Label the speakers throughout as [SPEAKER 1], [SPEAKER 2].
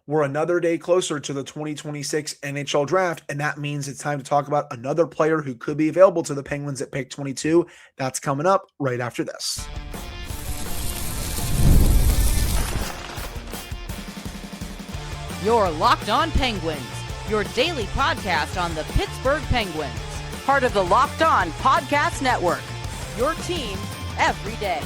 [SPEAKER 1] We're another day closer to the 2026 NHL draft, and that means it's time to talk about another player who could be available to the Penguins at pick 22. That's coming up right after this.
[SPEAKER 2] You're Locked On Penguins, your daily podcast on the Pittsburgh Penguins. Part of the Locked On Podcast Network, your team every day.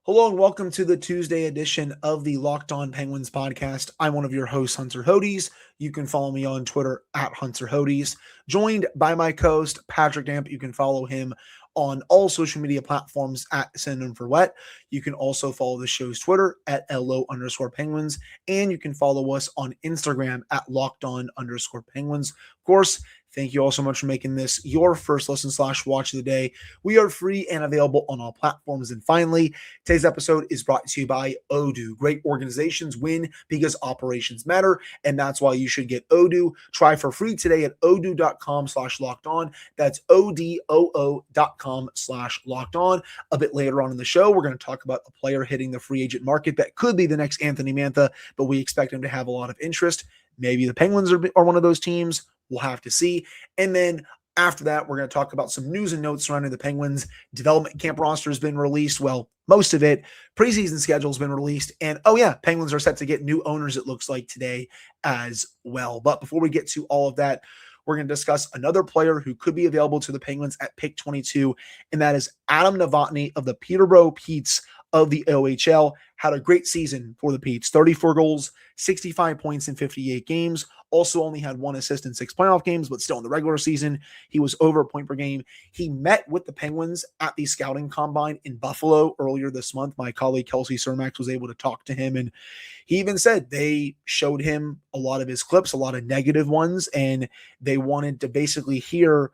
[SPEAKER 1] Hello and welcome to the Tuesday edition of the Locked On Penguins podcast. I'm one of your hosts, Hunter Hodes. You can follow me on Twitter at Hunter Hodes. Joined by my co-host, Patrik Laine. You can follow him on all social media platforms at Synonym for Wet. You can also follow the show's Twitter at LO_Penguins. And you can follow us on Instagram at LockedOn_Penguins. Of course, thank you all so much for making this your first listen / watch of the day. We are free and available on all platforms. And finally, today's episode is brought to you by Odoo. Great organizations win because operations matter, and that's why you should get Odoo. Try for free today at odoo.com/lockedon. That's odoo.com/lockedon. A bit later on in the show, we're going to talk about a player hitting the free agent market that could be the next Anthony Mantha, but we expect him to have a lot of interest. Maybe the Penguins are one of those teams. We'll have to see. And then after that, we're going to talk about some news and notes surrounding the Penguins. Development camp roster has been released. Well, most of it. Preseason schedule has been released. And Penguins are set to get new owners, it looks like, today as well. But before we get to all of that, we're going to discuss another player who could be available to the Penguins at pick 22, and that is Adam Novotny of the Peterborough Petes of the OHL. Had a great season for the Petes. 34 goals, 65 points in 58 games. Also only had 1 assist in 6 playoff games, but still in the regular season, he was over a point per game. He met with the Penguins at the scouting combine in Buffalo earlier this month. My colleague Kelsey Cermax was able to talk to him, and he even said they showed him a lot of his clips, a lot of negative ones, and they wanted to basically hear,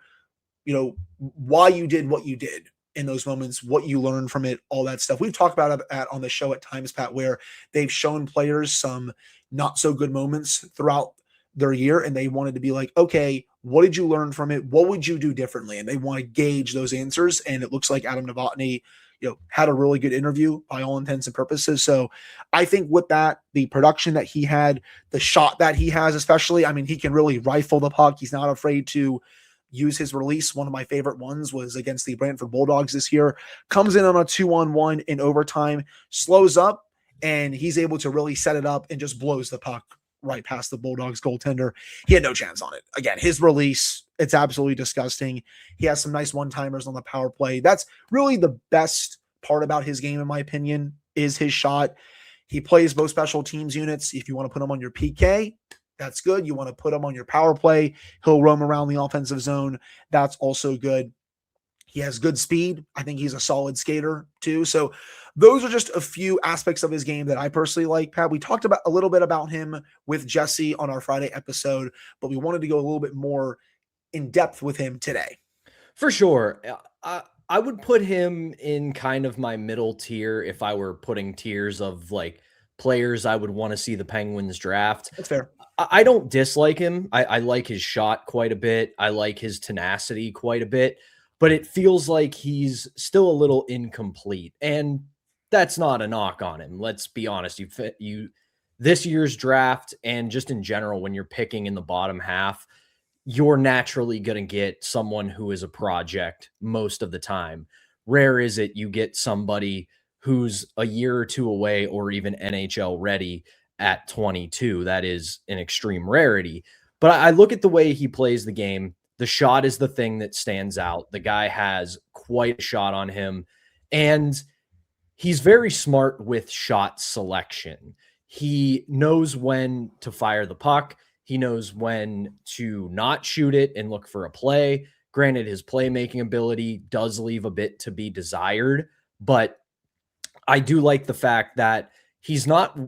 [SPEAKER 1] why you did what you did in those moments, what you learned from it, all that stuff. We've talked about it on the show at times, Pat, where they've shown players some not so good moments throughout their year, and they wanted to be like, okay, what did you learn from it? What would you do differently? And they want to gauge those answers. And it looks like Adam Novotny, had a really good interview by all intents and purposes. So I think with that, the production that he had, the shot that he has, especially, he can really rifle the puck. He's not afraid to use his release. One of my favorite ones was against the Brantford Bulldogs this year. Comes in on a 2-on-1 in overtime, slows up, and he's able to really set it up and just blows the puck right past the Bulldogs goaltender. He had no chance on it. Again, his release, it's absolutely disgusting. He has some nice one-timers on the power play. That's really the best part about his game, in my opinion, is his shot. He plays both special teams units. If you want to put him on your PK, that's good. You want to put him on your power play, he'll roam around the offensive zone. That's also good. He has good speed. I think he's a solid skater too. So those are just a few aspects of his game that I personally like, Pat. We talked about a little bit about him with Jesse on our Friday episode, but we wanted to go a little bit more in depth with him today.
[SPEAKER 3] For sure. I would put him in kind of my middle tier if I were putting tiers of like players I would want to see the Penguins draft.
[SPEAKER 1] That's fair.
[SPEAKER 3] I don't dislike him. I like his shot quite a bit. I like his tenacity quite a bit, but it feels like he's still a little incomplete. And that's not a knock on him. Let's be honest. This year's draft and just in general, when you're picking in the bottom half, you're naturally going to get someone who is a project most of the time. Rare is it you get somebody who's a year or two away or even NHL ready at 22. That is an extreme rarity. But I look at the way he plays the game. The shot is the thing that stands out. The guy has quite a shot on him, and he's very smart with shot selection. He knows when to fire the puck. He knows when to not shoot it and look for a play. Granted, his playmaking ability does leave a bit to be desired, but I do like the fact that he's not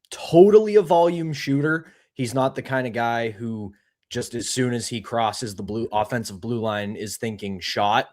[SPEAKER 3] totally a volume shooter. He's not the kind of guy who just as soon as he crosses the offensive blue line is thinking shot,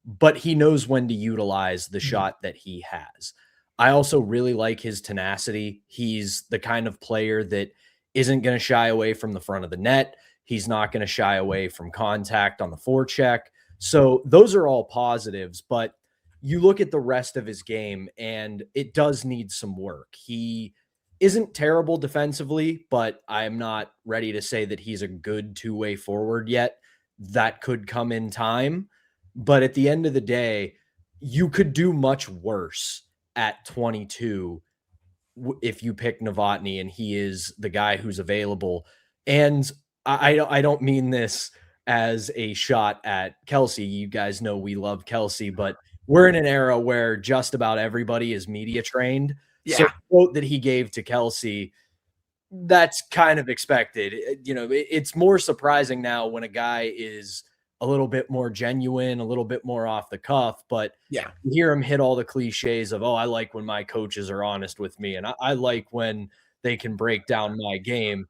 [SPEAKER 3] but he knows when to utilize the shot that he has. I also really like his tenacity. He's the kind of player that isn't going to shy away from the front of the net. He's not going to shy away from contact on the forecheck. So those are all positives, but you look at the rest of his game and it does need some work. He isn't terrible defensively, but I'm not ready to say that he's a good two-way forward yet. That could come in time. But at the end of the day, you could do much worse at 22 if you pick Novotny and he is the guy who's available. And I don't mean this as a shot at Kelsey. You guys know we love Kelsey, but we're in an era where just about everybody is media trained.
[SPEAKER 1] Yeah.
[SPEAKER 3] So the quote that he gave to Kelsey, that's kind of expected. It's more surprising now when a guy is a little bit more genuine, a little bit more off the cuff, but
[SPEAKER 1] yeah,
[SPEAKER 3] you hear him hit all the cliches of, oh, I like when my coaches are honest with me. And I like when they can break down my game.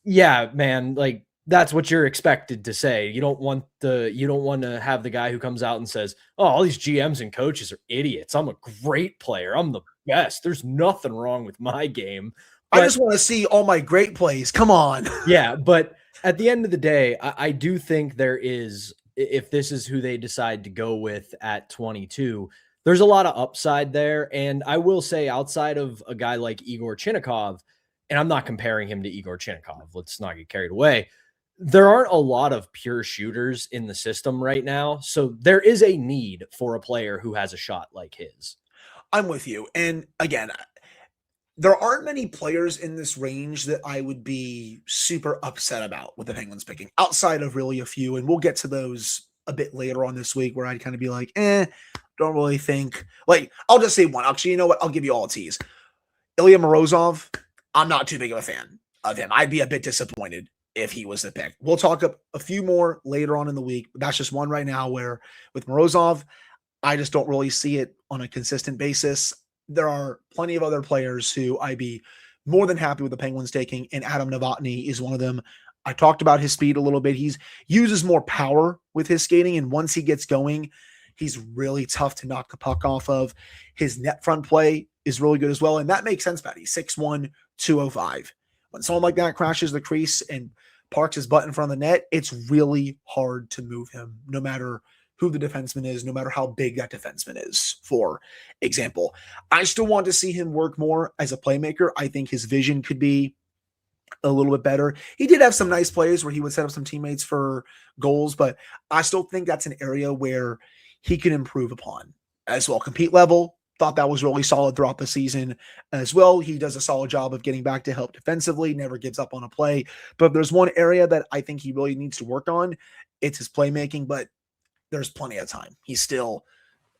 [SPEAKER 3] Yeah, man. Like that's what you're expected to say. You don't want to have the guy who comes out and says, oh, all these GMs and coaches are idiots. I'm a great player. I'm the best. There's nothing wrong with my game.
[SPEAKER 1] But I just want to see all my great plays. Come on.
[SPEAKER 3] Yeah. But at the end of the day, I do think there is, if this is who they decide to go with at 22, there's a lot of upside there. And I will say outside of a guy like Igor Chinnikov, and I'm not comparing him to Igor Chinnikov, let's not get carried away, there aren't a lot of pure shooters in the system right now. So there is a need for a player who has a shot like his.
[SPEAKER 1] I'm with you. And again, there aren't many players in this range that I would be super upset about with the Penguins picking, outside of really a few. And we'll get to those a bit later on this week where I'd kind of be like, don't really think. Like, I'll just say one. Actually, you know what? I'll give you all a tease. Ilya Morozov, I'm not too big of a fan of him. I'd be a bit disappointed if he was the pick. We'll talk a few more later on in the week. But that's just one right now where with Morozov, I just don't really see it on a consistent basis. There are plenty of other players who I'd be more than happy with the Penguins taking, and Adam Novotny is one of them. I talked about his speed a little bit. He uses more power with his skating, and once he gets going, he's really tough to knock the puck off of. His net front play is really good as well, and that makes sense, Patty. 6'1", 205. When someone like that crashes the crease and parks his butt in front of the net, it's really hard to move him, no matter who the defenseman is, no matter how big that defenseman is, for example. I still want to see him work more as a playmaker. I think his vision could be a little bit better. He did have some nice plays where he would set up some teammates for goals, but I still think that's an area where he can improve upon as well. Compete level, thought that was really solid throughout the season as well. He does a solid job of getting back to help defensively, never gives up on a play. But if there's one area that I think he really needs to work on, it's his playmaking, but there's plenty of time. He's still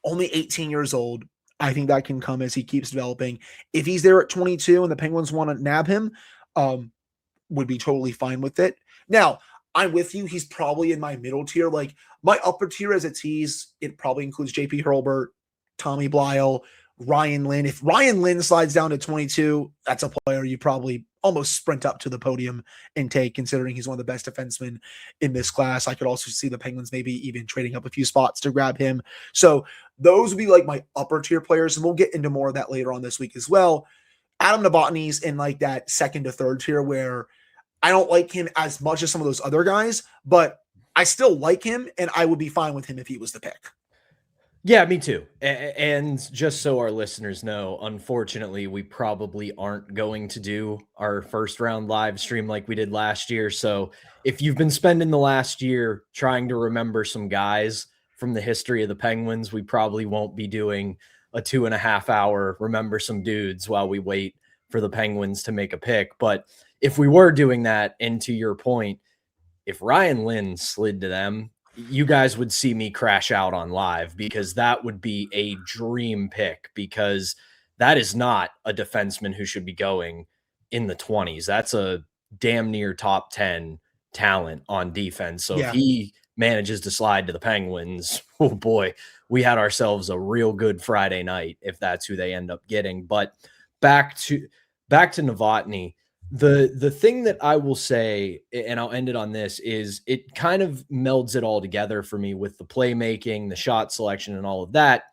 [SPEAKER 1] only 18 years old. I think that can come as he keeps developing. If he's there at 22 and the Penguins want to nab him, would be totally fine with it. Now, I'm with you. He's probably in my middle tier. Like my upper tier as a tease, it probably includes JP Hurlburt, Tommy Blyle, Ryan Lynn. If Ryan Lynn slides down to 22, that's a player you probably almost sprint up to the podium and take, considering he's one of the best defensemen in this class. I could also see the Penguins maybe even trading up a few spots to grab him. So those would be like my upper tier players, and we'll get into more of that later on this week as well. Adam Novotny's in like that second to third tier where I don't like him as much as some of those other guys, but I still like him, and I would be fine with him if he was the pick.
[SPEAKER 3] Yeah, me too. And just so our listeners know, unfortunately, we probably aren't going to do our first round live stream like we did last year. So if you've been spending the last year trying to remember some guys from the history of the Penguins, we probably won't be doing a 2.5 hour remember some dudes while we wait for the Penguins to make a pick. But if we were doing that, and to your point, if Ryan Lynn slid to them, you guys would see me crash out on live, because that would be a dream pick, because that is not a defenseman who should be going in the 20s. That's a damn near top 10 talent on defense. So if he manages to slide to the Penguins, oh boy, we had ourselves a real good Friday night if that's who they end up getting. But back to Novotny. The thing that I will say, and I'll end it on this, is it kind of melds it all together for me with the playmaking, the shot selection, and all of that,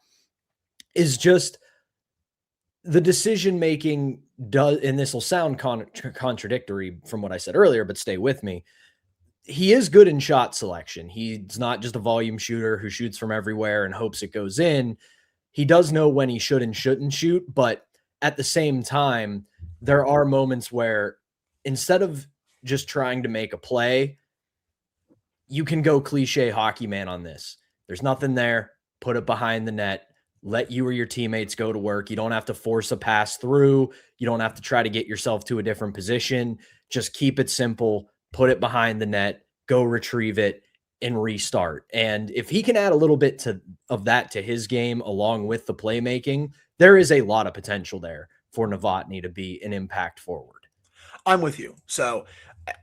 [SPEAKER 3] is just the decision-making does, and this will sound contradictory from what I said earlier, but stay with me. He is good in shot selection. He's not just a volume shooter who shoots from everywhere and hopes it goes in. He does know when he should and shouldn't shoot, but at the same time, there are moments where instead of just trying to make a play, you can go cliche hockey man on this. There's nothing there. Put it behind the net. Let you or your teammates go to work. You don't have to force a pass through. You don't have to try to get yourself to a different position. Just keep it simple. Put it behind the net. Go retrieve it and restart. And if he can add a little bit of that to his game along with the playmaking, there is a lot of potential there for Novotny to be an impact forward.
[SPEAKER 1] I'm with you. So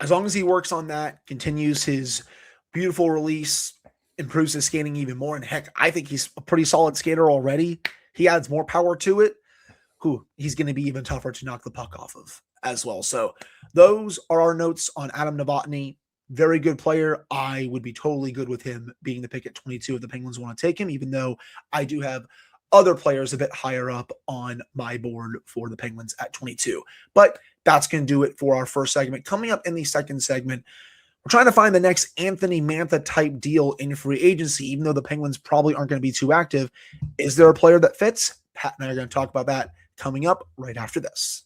[SPEAKER 1] as long as he works on that, continues his beautiful release, improves his skating even more, and heck, I think he's a pretty solid skater already. He adds more power to it. He's going to be even tougher to knock the puck off of as well. So those are our notes on Adam Novotny. Very good player. I would be totally good with him being the pick at 22 if the Penguins want to take him, even though I do have other players a bit higher up on my board for the Penguins at 22. But that's going to do it for our first segment. Coming up in the second segment, we're trying to find the next Anthony Mantha type deal in free agency, even though the Penguins probably aren't going to be too active. Is there a player that fits? Pat and I are going to talk about that coming up right after this.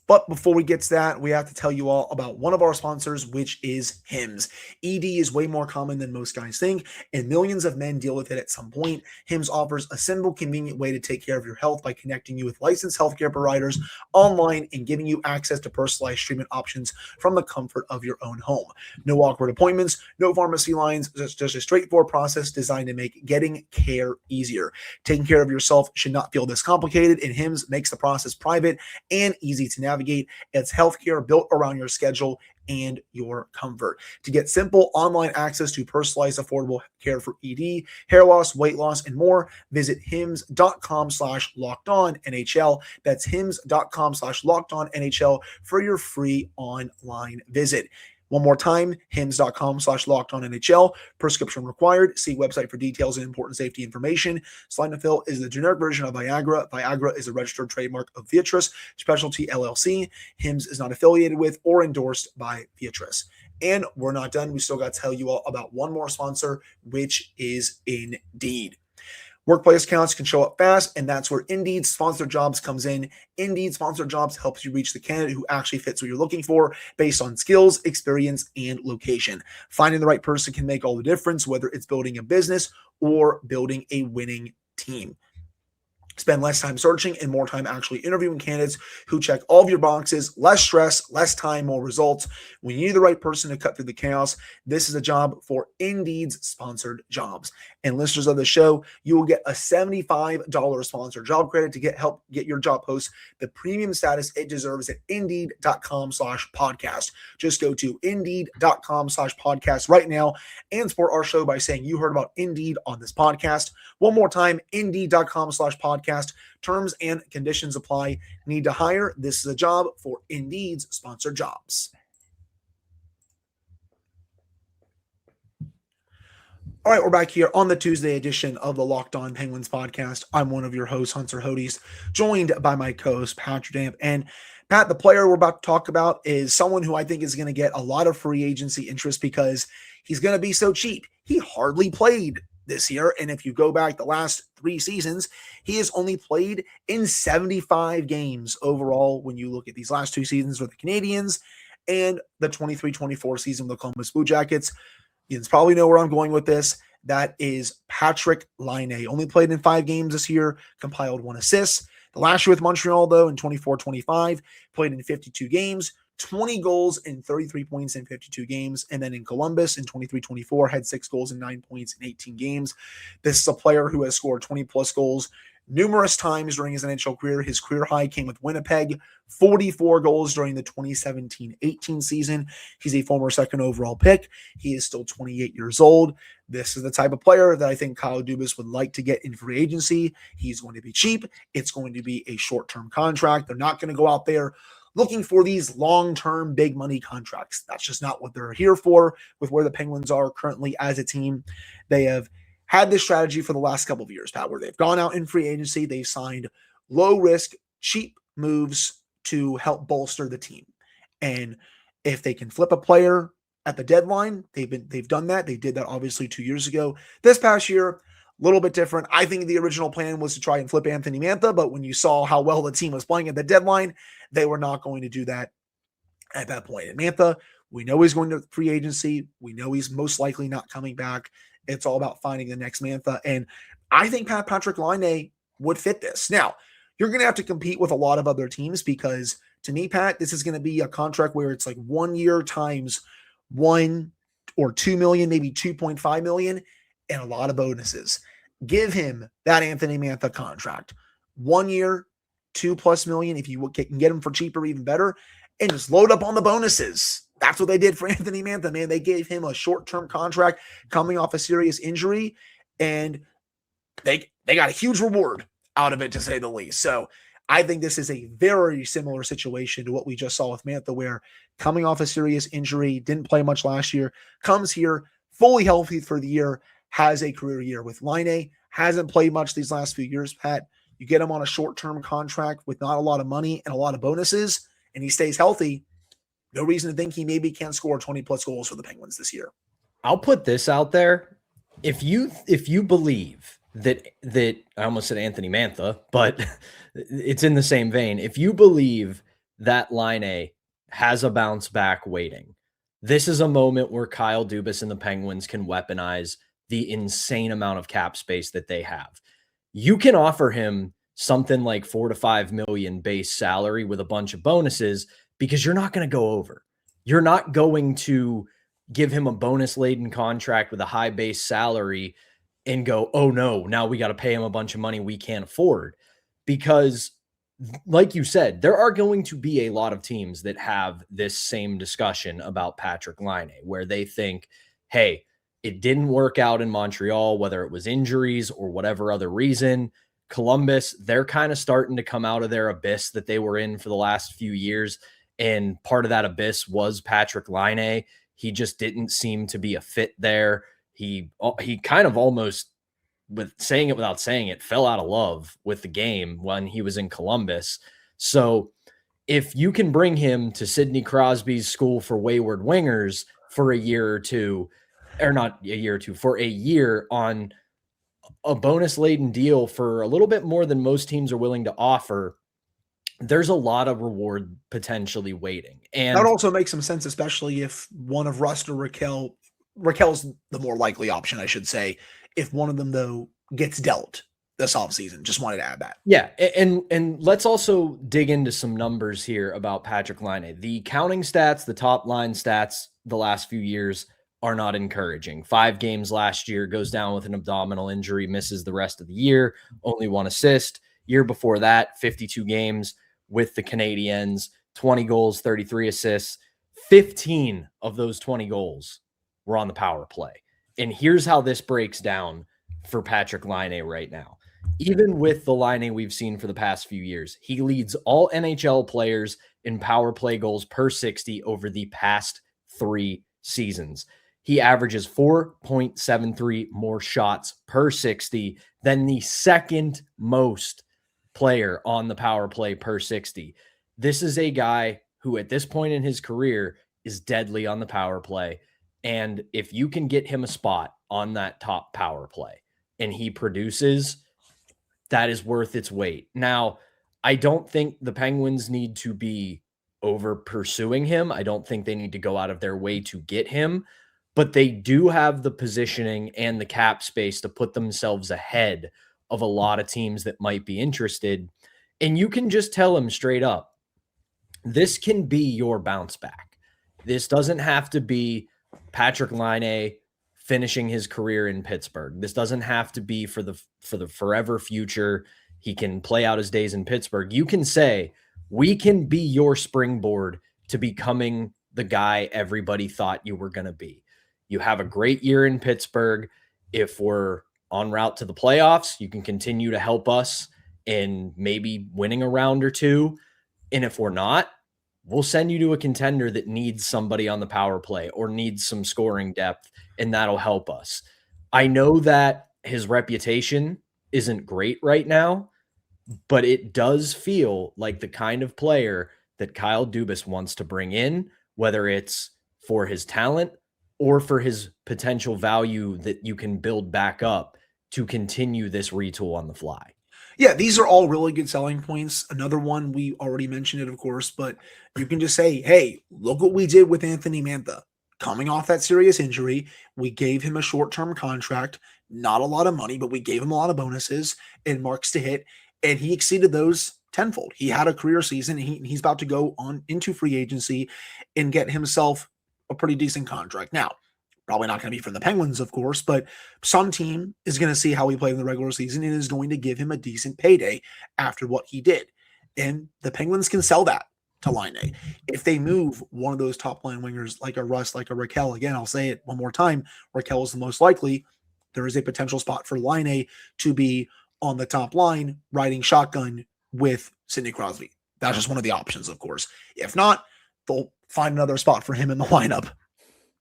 [SPEAKER 1] But before we get to that, we have to tell you all about one of our sponsors, which is Hims. ED is way more common than most guys think, and millions of men deal with it at some point. Hims offers a simple, convenient way to take care of your health by connecting you with licensed healthcare providers online and giving you access to personalized treatment options from the comfort of your own home. No awkward appointments, no pharmacy lines, just a straightforward process designed to make getting care easier. Taking care of yourself should not feel this complicated, and Hims makes the process private and easy to navigate. It's healthcare built around your schedule and your comfort. To get simple online access to personalized, affordable care for ED, hair loss, weight loss, and more, visit hims.com/lockedonnhl. That's hims.com/lockedonnhl for your free online visit. One more time, hims.com/lockedonnhl. Prescription required. See website for details and important safety information. Sildenafil is the generic version of Viagra. Viagra is a registered trademark of Viatris Specialty LLC. Hims is not affiliated with or endorsed by Viatris. And we're not done. We still got to tell you all about one more sponsor, which is Indeed. Workplace accounts can show up fast, and that's where Indeed Sponsored Jobs comes in. Indeed Sponsored Jobs helps you reach the candidate who actually fits what you're looking for based on skills, experience, and location. Finding the right person can make all the difference, whether it's building a business or building a winning team. Spend less time searching and more time actually interviewing candidates who check all of your boxes. Less stress, less time, more results. When you need the right person to cut through the chaos, this is a job for Indeed's Sponsored Jobs. And listeners of the show, you will get a $75 sponsored job credit to help get your job post the premium status it deserves at Indeed.com/podcast. Just go to Indeed.com/podcast right now and support our show by saying you heard about Indeed on this podcast. One more time, Indeed.com/podcast. Terms and conditions apply. Need to hire? This is a job for Indeed's Sponsored Jobs. All right, we're back here on the Tuesday edition of the Locked On Penguins podcast. I'm one of your hosts, Hunter Hodes, joined by my co-host, Patrik Laine. And Pat, the player we're about to talk about is someone who I think is going to get a lot of free agency interest because he's going to be so cheap. He hardly played this year, and if you go back the last 3 seasons, he has only played in 75 games overall when you look at these last 2 seasons with the Canadiens and the 23-24 season with the Columbus Blue Jackets. You probably know where I'm going with this. That is Patrik Laine. Only played in 5 games this year, compiled 1 assist. The last year with Montreal, though, in 24-25, played in 52 games, 20 goals and 33 points in 52 games. And then in Columbus in 23-24, had 6 goals and 9 points in 18 games. This is a player who has scored 20-plus goals numerous times during his NHL career. His career high came with Winnipeg, 44 goals during the 2017-18 season. He's a former second overall pick. He is still 28 years old. This is the type of player that I think Kyle Dubas would like to get in free agency. He's going to be cheap. It's going to be a short-term contract. They're not going to go out there looking for these long-term big money contracts. That's just not what they're here for with where the Penguins are currently as a team. They have had this strategy for the last couple of years, Pat, where they've gone out in free agency. They've signed low-risk, cheap moves to help bolster the team. And if they can flip a player at the deadline, they've done that. They did that obviously 2 years ago. This past year, little bit different. I think the original plan was to try and flip Anthony Mantha, but when you saw how well the team was playing at the deadline, they were not going to do that at that point. And Mantha, we know he's going to free agency. We know he's most likely not coming back. It's all about finding the next Mantha. And I think Patrik Laine would fit this. Now, you're going to have to compete with a lot of other teams because to me, Pat, this is going to be a contract where it's like 1 year times 1 or 2 million, maybe 2.5 million, and a lot of bonuses. Give him that Anthony Mantha contract. 1 year, 2+ million. If you can get him for cheaper, even better, and just load up on the bonuses. That's what they did for Anthony Mantha, man. They gave him a short-term contract coming off a serious injury, and they got a huge reward out of it, to say the least. So I think this is a very similar situation to what we just saw with Mantha, where coming off a serious injury, didn't play much last year, comes here fully healthy for the year, has a career year. With Laine, hasn't played much these last few years, Pat. You get him on a short-term contract with not a lot of money and a lot of bonuses, and he stays healthy. No reason to think he maybe can't score 20+ goals for the Penguins this year.
[SPEAKER 3] I'll put this out there. If you believe that I almost said Anthony Mantha, but it's in the same vein. If you believe that Laine has a bounce back waiting, this is a moment where Kyle Dubas and the Penguins can weaponize the insane amount of cap space that they have. You can offer him something like 4 to 5 million base salary with a bunch of bonuses, because you're not going to go over. You're not going to give him a bonus-laden contract with a high base salary and go, oh no, now we got to pay him a bunch of money we can't afford. Because like you said, there are going to be a lot of teams that have this same discussion about Patrik Laine, where they think, hey, it didn't work out in Montreal, whether it was injuries or whatever other reason. Columbus, they're kind of starting to come out of their abyss that they were in for the last few years. And part of that abyss was Patrik Laine. He just didn't seem to be a fit there. He kind of almost, with saying it without saying it, fell out of love with the game when he was in Columbus. So if you can bring him to Sidney Crosby's School for Wayward Wingers for a year or two, or not a year or two, for a year on a bonus-laden deal for a little bit more than most teams are willing to offer, there's a lot of reward potentially waiting. And
[SPEAKER 1] that also makes some sense, especially if one of Rust or Raquel's the more likely option, I should say, if one of them, though, gets dealt this offseason. Just wanted to add that.
[SPEAKER 3] Yeah, and let's also dig into some numbers here about Patrik Laine. The counting stats, the top line stats the last few years are not encouraging. 5 games last year, goes down with an abdominal injury, misses the rest of the year, only 1 assist. Year before that, 52 games with the Canadiens, 20 goals, 33 assists. 15 of those 20 goals were on the power play. And here's how this breaks down for Patrik Laine right now. Even with the Laine we've seen for the past few years, he leads all NHL players in power play goals per 60 over the past 3 seasons. He averages 4.73 more shots per 60 than the second most player on the power play per 60. This is a guy who at this point in his career is deadly on the power play. And if you can get him a spot on that top power play and he produces, that is worth its weight. Now, I don't think the Penguins need to be over pursuing him. I don't think they need to go out of their way to get him, but they do have the positioning and the cap space to put themselves ahead of a lot of teams that might be interested. And you can just tell them straight up, this can be your bounce back. This doesn't have to be Patrik Laine finishing his career in Pittsburgh. This doesn't have to be for the forever future. He can play out his days in Pittsburgh. You can say, we can be your springboard to becoming the guy everybody thought you were going to be. You have a great year in Pittsburgh. If we're en route to the playoffs, you can continue to help us in maybe winning a round or two. And if we're not, we'll send you to a contender that needs somebody on the power play or needs some scoring depth, and that'll help us. I know that his reputation isn't great right now, but it does feel like the kind of player that Kyle Dubas wants to bring in, whether it's for his talent or for his potential value that you can build back up to continue this retool on the fly.
[SPEAKER 1] Yeah, these are all really good selling points. Another one, we already mentioned it, of course, but you can just say, hey, look what we did with Anthony Mantha. Coming off that serious injury, we gave him a short-term contract, not a lot of money, but we gave him a lot of bonuses and marks to hit, and he exceeded those tenfold. He had a career season. He's about to go on into free agency and get himself a pretty decent contract. Now, probably not going to be from the Penguins, of course, but some team is going to see how he played in the regular season and is going to give him a decent payday after what he did. And the Penguins can sell that to Laine. If they move one of those top line wingers like a Russ, like a Raquel, again, I'll say it one more time, Raquel is the most likely. There is a potential spot for Laine to be on the top line riding shotgun with Sidney Crosby. That's just one of the options, of course. If not, they'll find another spot for him in the lineup,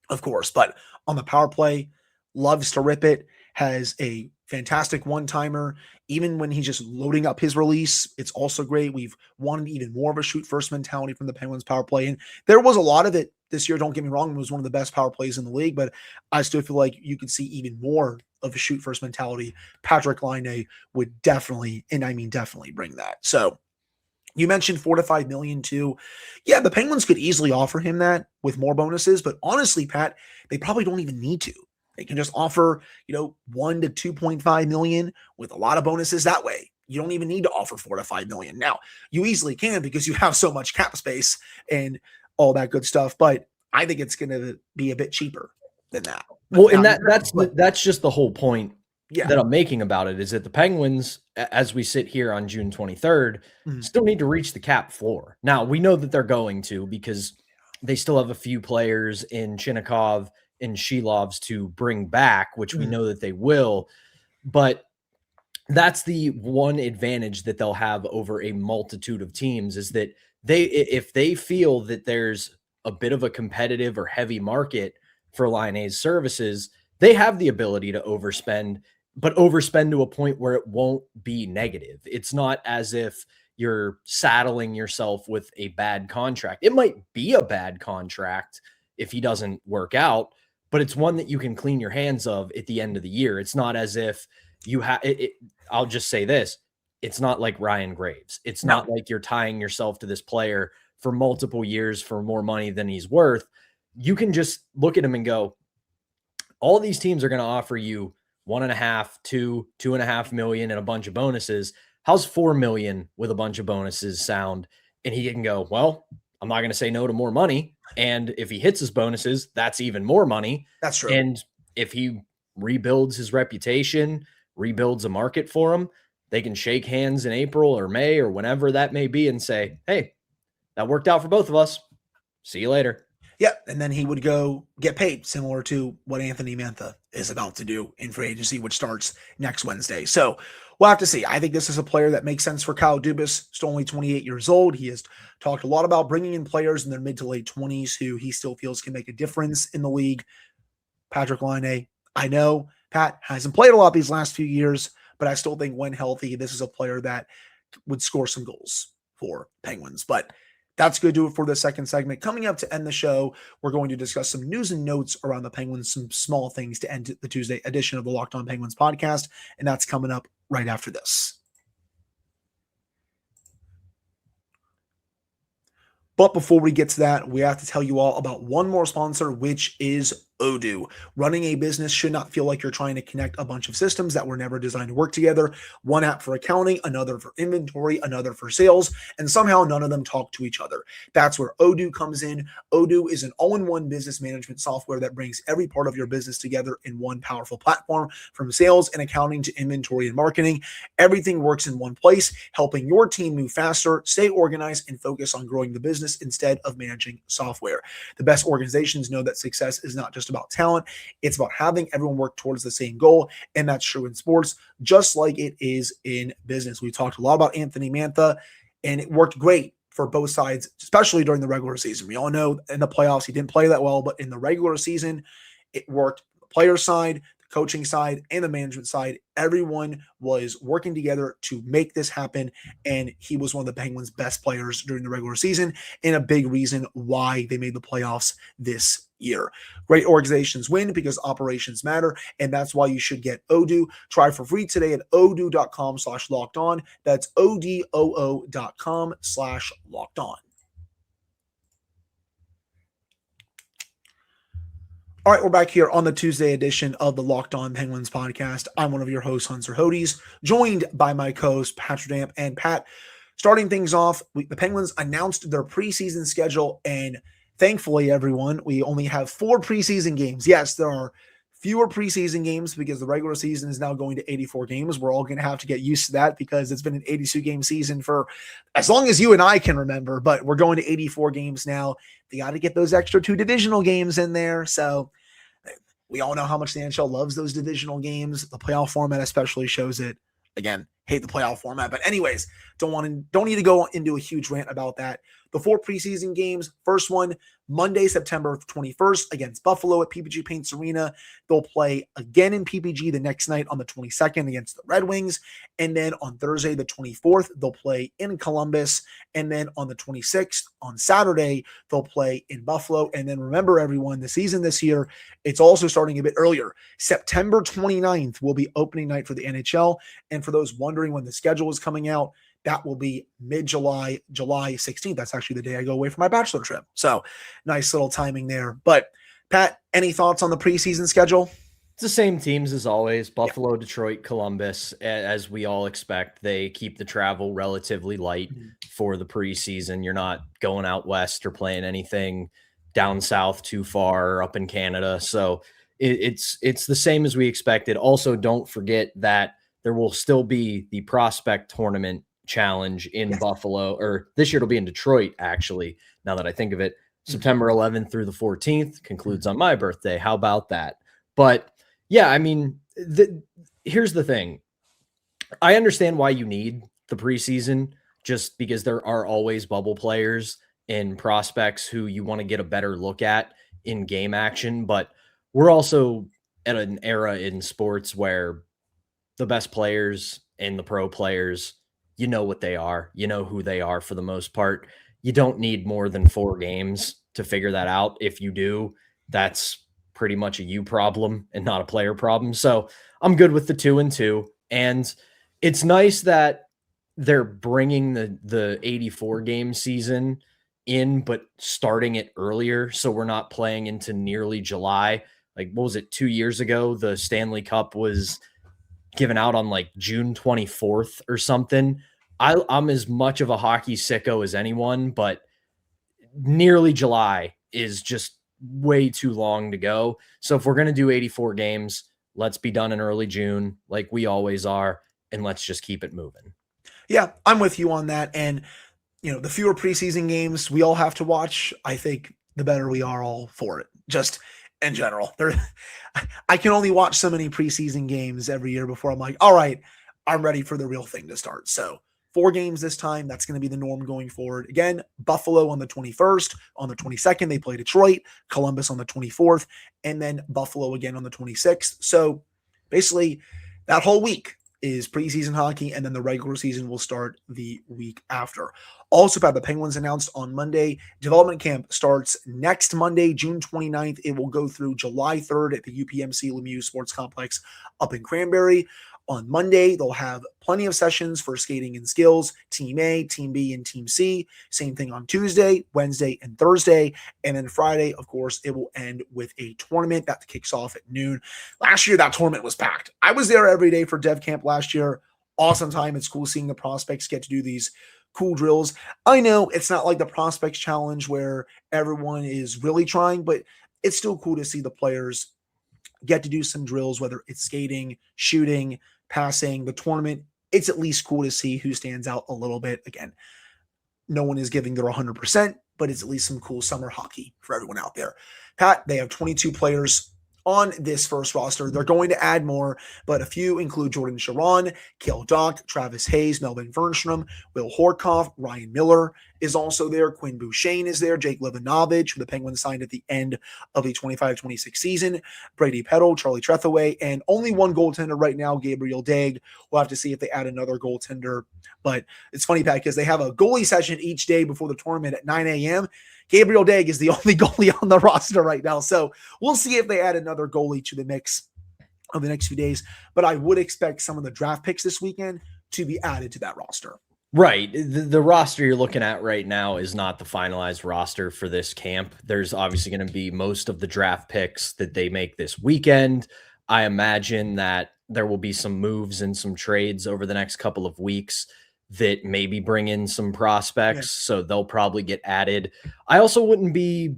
[SPEAKER 1] of course. But on the power play, loves to rip it, has a fantastic one-timer. Even when he's just loading up his release, it's also great. We've wanted even more of a shoot-first mentality from the Penguins power play. And there was a lot of it this year, don't get me wrong. It was one of the best power plays in the league, but I still feel like you could see even more of a shoot-first mentality. Patrik Laine would definitely, and I mean definitely, bring that. So you mentioned $4 to $5 million too. Yeah, the Penguins could easily offer him that with more bonuses, but honestly, Pat, they probably don't even need to. They can just offer, $1 to $2.5 million with a lot of bonuses that way. You don't even need to offer $4 to $5 million. Now, you easily can because you have so much cap space and all that good stuff, but I think it's going to be a bit cheaper than that.
[SPEAKER 3] Well, and that's just the whole point
[SPEAKER 1] that
[SPEAKER 3] I'm making about it, is that the Penguins, as we sit here on June 23rd, still need to reach the cap floor. Now, we know that they're going to, because they still have a few players in Chinnikov and Shilovs to bring back, which we know that they will. But that's the one advantage that they'll have over a multitude of teams, is that if they feel that there's a bit of a competitive or heavy market for Laine's services, they have the ability to overspend, but overspend to a point where it won't be negative. It's not as if you're saddling yourself with a bad contract. It might be a bad contract if he doesn't work out, but it's one that you can clean your hands of at the end of the year. It's not as if you have it. I'll just say this. It's not like Ryan Graves. It's not like you're tying yourself to this player for multiple years for more money than he's worth. You can just look at him and go, all these teams are going to offer you 1.5, 2, 2.5 million and a bunch of bonuses. How's 4 million with a bunch of bonuses sound? And he can go, well, I'm not going to say no to more money. And if he hits his bonuses, that's even more money.
[SPEAKER 1] That's true.
[SPEAKER 3] And if he rebuilds his reputation, rebuilds a market for him, they can shake hands in April or May or whenever that may be and say, hey, that worked out for both of us. See you later.
[SPEAKER 1] Yeah, and then he would go get paid, similar to what Anthony Mantha is about to do in free agency, which starts next Wednesday. So we'll have to see. I think this is a player that makes sense for Kyle Dubas. He's only 28 years old. He has talked a lot about bringing in players in their mid to late 20s who he still feels can make a difference in the league. Patrik Laine, I know Pat hasn't played a lot these last few years, but I still think when healthy, this is a player that would score some goals for Penguins. But that's going to do it for the second segment. Coming up to end the show, we're going to discuss some news and notes around the Penguins, some small things to end the Tuesday edition of the Locked On Penguins podcast, and that's coming up right after this. But before we get to that, we have to tell you all about one more sponsor, which is Odoo. Running a business should not feel like you're trying to connect a bunch of systems that were never designed to work together. One app for accounting, another for inventory, another for sales, and somehow none of them talk to each other. That's where Odoo comes in. Odoo is an all-in-one business management software that brings every part of your business together in one powerful platform, from sales and accounting to inventory and marketing. Everything works in one place, helping your team move faster, stay organized, and focus on growing the business instead of managing software. The best organizations know that success is not just about talent, it's about having everyone work towards the same goal, and that's true in sports just like it is in business. We talked a lot about Anthony Mantha, and it worked great for both sides, especially during the regular season. We all know in the playoffs he didn't play that well, but in the regular season it worked. The player side, the coaching side, and the management side, everyone was working together to make this happen, and he was one of the Penguins' best players during the regular season and a big reason why they made the playoffs this year. Great organizations win because operations matter, and that's why you should get Odoo. Try for free today at odoo.com/lockedon. That's odoo.com/lockedon. All right, we're back here on the Tuesday edition of the Locked On Penguins podcast. I'm one of your hosts, Hunter Hodes, joined by my co-hosts, Patrick Laine and Pat. Starting things off, the Penguins announced their preseason schedule, and thankfully, everyone, we only have 4 preseason games. Yes, there are fewer preseason games because the regular season is now going to 84 games. We're all going to have to get used to that because it's been an 82-game season for as long as you and I can remember, but we're going to 84 games now. They got to get those extra 2 divisional games in there, so we all know how much the NHL loves those divisional games. The playoff format especially shows it. Again, hate the playoff format. But anyways, don't need to go into a huge rant about that. The 4 preseason games, first one, Monday, September 21st against Buffalo at PPG Paints Arena. They'll play again in PPG the next night on the 22nd against the Red Wings. And then on Thursday, the 24th, they'll play in Columbus. And then on the 26th, on Saturday, they'll play in Buffalo. And then remember, everyone, the season this year, it's also starting a bit earlier. September 29th will be opening night for the NHL. And for those wondering when the schedule is coming out, that will be mid-July, July 16th. That's actually the day I go away for my bachelor trip. So nice little timing there. But Pat, any thoughts on the preseason schedule?
[SPEAKER 3] It's the same teams as always. Buffalo, Detroit, Columbus, as we all expect. They keep the travel relatively light for the preseason. You're not going out west or playing anything down south too far up in Canada. So it's the same as we expected. Also, don't forget that there will still be the prospect tournament challenge in Buffalo, or this year it'll be in Detroit, actually, now that I think of it. September 11th through the 14th concludes on my birthday. How about that? But yeah, I mean, here's the thing. I understand why you need the preseason, just because there are always bubble players and prospects who you want to get a better look at in game action. But we're also at an era in sports where the best players and the pro players, you know what they are, you know who they are for the most part. You don't need more than 4 games to figure that out. If you do, that's pretty much a you problem and not a player problem. So I'm good with the 2 and 2. And it's nice that they're bringing the 84 game season in, but starting it earlier. So we're not playing into nearly July. Like, what was it? 2 years ago, the Stanley Cup was given out on like June 24th or something. I'm as much of a hockey sicko as anyone, but nearly July is just way too long to go. So if we're going to do 84 games, let's be done in early June like we always are, and let's just keep it moving.
[SPEAKER 1] Yeah, I'm with you on that. And, you know, the fewer preseason games we all have to watch, I think the better we are all for it. Just in general, I can only watch so many preseason games every year before I'm like, all right, I'm ready for the real thing to start. So 4 games this time. That's going to be the norm going forward. Again, Buffalo on the 21st. On the 22nd, they play Detroit, Columbus on the 24th, and then Buffalo again on the 26th. So basically, that whole week is preseason hockey, and then the regular season will start the week after. Also, Pat, the Penguins announced on Monday, development camp starts next Monday, June 29th. It will go through July 3rd at the UPMC Lemieux Sports Complex up in Cranberry. On Monday, they'll have plenty of sessions for skating and skills, Team A, Team B, and Team C. Same thing on Tuesday, Wednesday, and Thursday. And then Friday, of course, it will end with a tournament that kicks off at noon. Last year, that tournament was packed. I was there every day for Dev Camp last year. Awesome time. It's cool seeing the prospects get to do these cool drills. I know it's not like the Prospects Challenge where everyone is really trying, but it's still cool to see the players get to do some drills, whether it's skating, shooting, passing, the tournament. It's at least cool to see who stands out a little bit. Again, no one is giving their 100%, but it's at least some cool summer hockey for everyone out there. Pat, they have 22 players on this first roster. They're going to add more, but a few include Jordan Sharon, Cale Dock, Travis Hayes, Melvin Fernstrom, Will Horkoff, Ryan Miller is also there, Quinn Bouchane is there, Jake Levinovich, who the Penguins signed at the end of the 25-26 season, Brady Peddle, Charlie Trethaway, and only one goaltender right now, Gabriel Daigle. We'll have to see if they add another goaltender, but it's funny, Pat, because they have a goalie session each day before the tournament at 9 a.m. Gabriel Daig is the only goalie on the roster right now. So we'll see if they add another goalie to the mix of the next few days. But I would expect some of the draft picks this weekend to be added to that roster.
[SPEAKER 3] Right. The roster you're looking at right now is not the finalized roster for this camp. There's obviously going to be most of the draft picks that they make this weekend. I imagine that there will be some moves and some trades over the next couple of weeks that maybe bring in some prospects. Yeah. So they'll probably get added. I also wouldn't be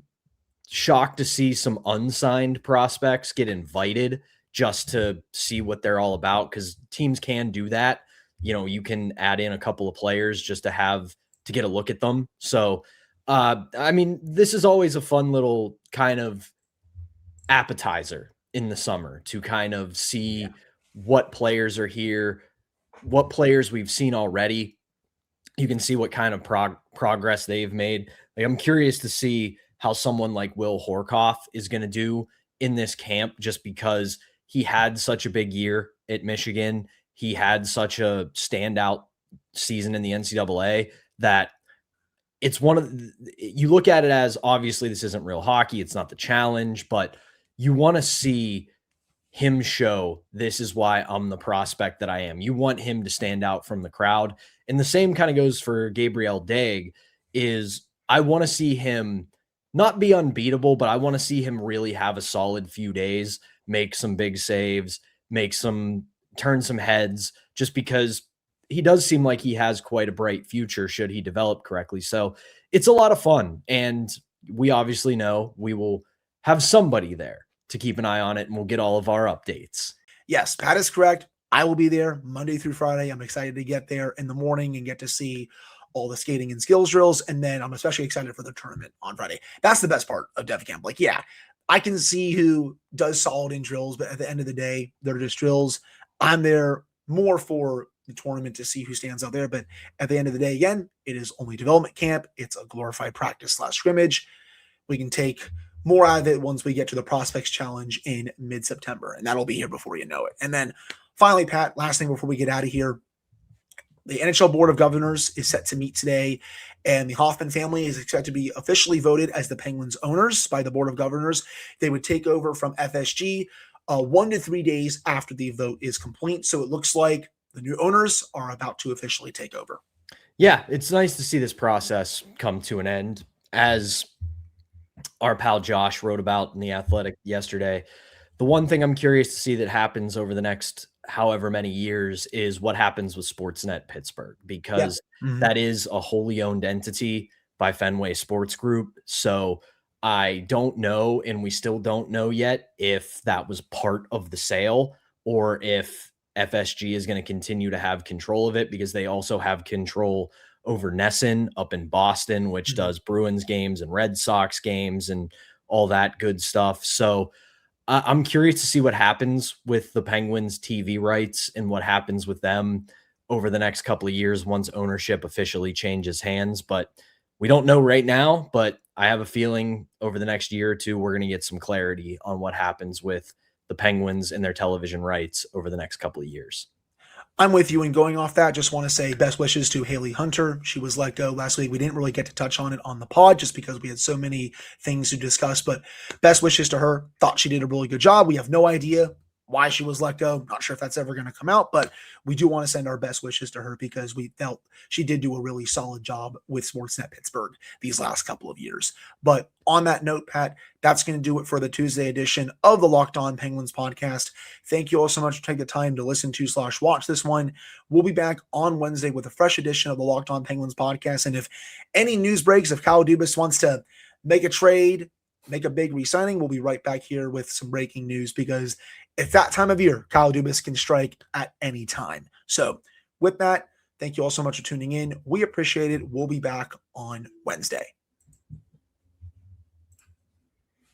[SPEAKER 3] shocked to see some unsigned prospects get invited just to see what they're all about, because teams can do that. You know, you can add in a couple of players just to get a look at them. So, I mean, this is always a fun little kind of appetizer in the summer to kind of see what players are here, what players we've seen already. You can see what kind of progress they've made. Like, I'm curious to see how someone like Will Horkoff is going to do in this camp, just because he had such a big year at Michigan. He had such a standout season in the NCAA that it's you look at it as, obviously this isn't real hockey. It's not the challenge, but you want to see him show, this is why I'm the prospect that I am. You want him to stand out from the crowd. And the same kind of goes for Gabriel Daig. I want to see him not be unbeatable, but I want to see him really have a solid few days, make some big saves, turn some heads, just because he does seem like he has quite a bright future should he develop correctly. So it's a lot of fun. And we obviously know we will have somebody there to keep an eye on it, and we'll get all of our updates.
[SPEAKER 1] Yes, Pat is correct. I will be there Monday through Friday. I'm excited to get there in the morning and get to see all the skating and skills drills. And then I'm especially excited for the tournament on Friday. That's the best part of Dev Camp. Like, yeah, I can see who does solid in drills, but at the end of the day, they're just drills. I'm there more for the tournament to see who stands out there. But at the end of the day, again, it is only development camp. It's a glorified practice/scrimmage. We can take more out of it once we get to the Prospects Challenge in mid-September, and that'll be here before you know it. And then finally, Pat, last thing before we get out of here, the NHL Board of Governors is set to meet today, and the Hoffman family is expected to be officially voted as the Penguins owners by the Board of Governors. They would take over from FSG 1 to 3 days after the vote is complete. So it looks like the new owners are about to officially take over.
[SPEAKER 3] Yeah, it's nice to see this process come to an end. As our pal Josh wrote about in The Athletic yesterday, the one thing I'm curious to see that happens over the next however many years is what happens with Sportsnet Pittsburgh, because that is a wholly owned entity by Fenway Sports Group. So I don't know, and we still don't know yet, if that was part of the sale or if FSG is going to continue to have control of it, because they also have control over Nesson up in Boston, which does Bruins games and Red Sox games and all that good stuff. So I'm curious to see what happens with the Penguins TV rights and what happens with them over the next couple of years once ownership officially changes hands. But we don't know right now, but I have a feeling over the next year or two, we're going to get some clarity on what happens with the Penguins and their television rights over the next couple of years.
[SPEAKER 1] I'm with you. And going off that, just want to say best wishes to Haley Hunter. She was let go last week. We didn't really get to touch on it on the pod just because we had so many things to discuss, but best wishes to her. Thought she did a really good job. We have no idea why she was let go. Not sure if that's ever going to come out, but we do want to send our best wishes to her because we felt she did do a really solid job with Sportsnet Pittsburgh these last couple of years. But on that note, Pat, that's going to do it for the Tuesday edition of the Locked On Penguins podcast. Thank you all so much for taking the time to listen to / watch this one. We'll be back on Wednesday with a fresh edition of the Locked On Penguins podcast. And if any news breaks, if Kyle Dubas wants to make a trade, make a big re-signing, we'll be right back here with some breaking news, because it's that time of year. Kyle Dubas can strike at any time. So with that, thank you all so much for tuning in. We appreciate it. We'll be back on Wednesday.